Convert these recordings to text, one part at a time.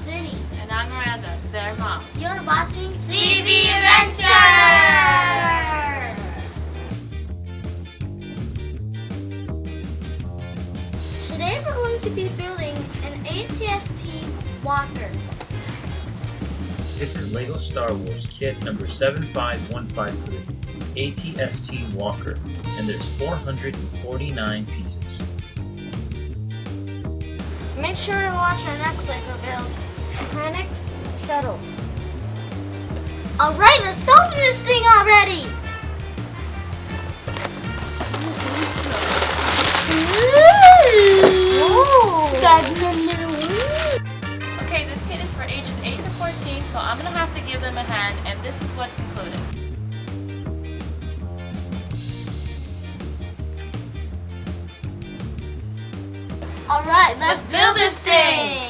Vinny. And I'm Miranda, their mom. You're watching CV Adventures! Today we're going to be building an ATST walker. This is LEGO Star Wars kit number 75153, ATST Walker, and there's 449 pieces. Make sure to watch our next LEGO build, Phoenix Shuttle. Alright, let's start this thing already! Okay, this kit is for ages 8 to 14, so I'm going to have to give them a hand, and this is what's included. Alright, let's build this thing!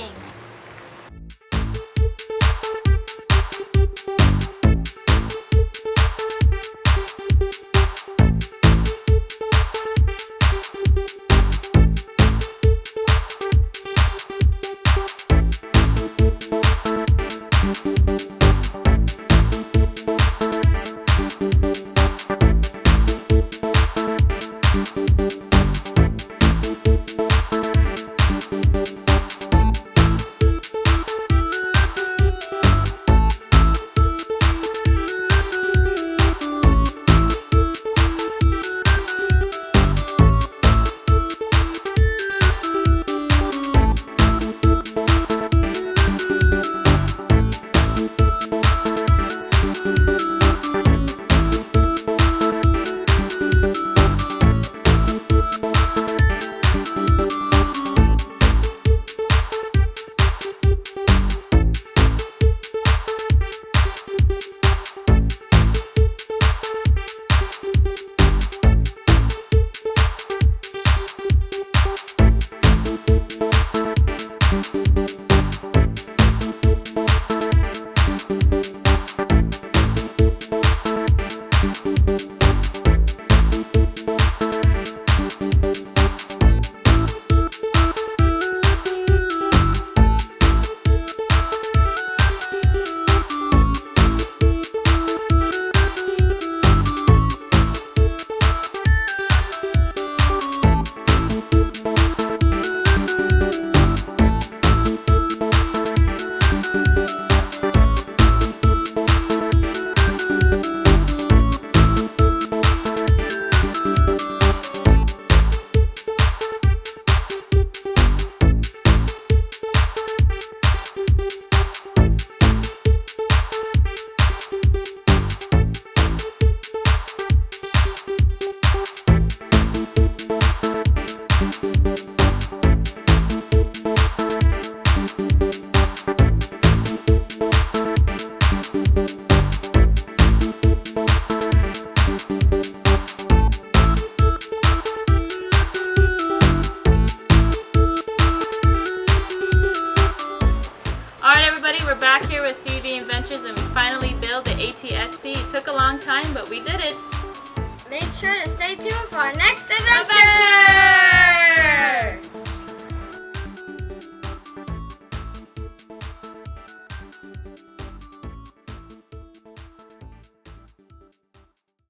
We're back here with CV Adventures, and we finally built the ATST. It took a long time, but we did it. Make sure to stay tuned for our next adventure!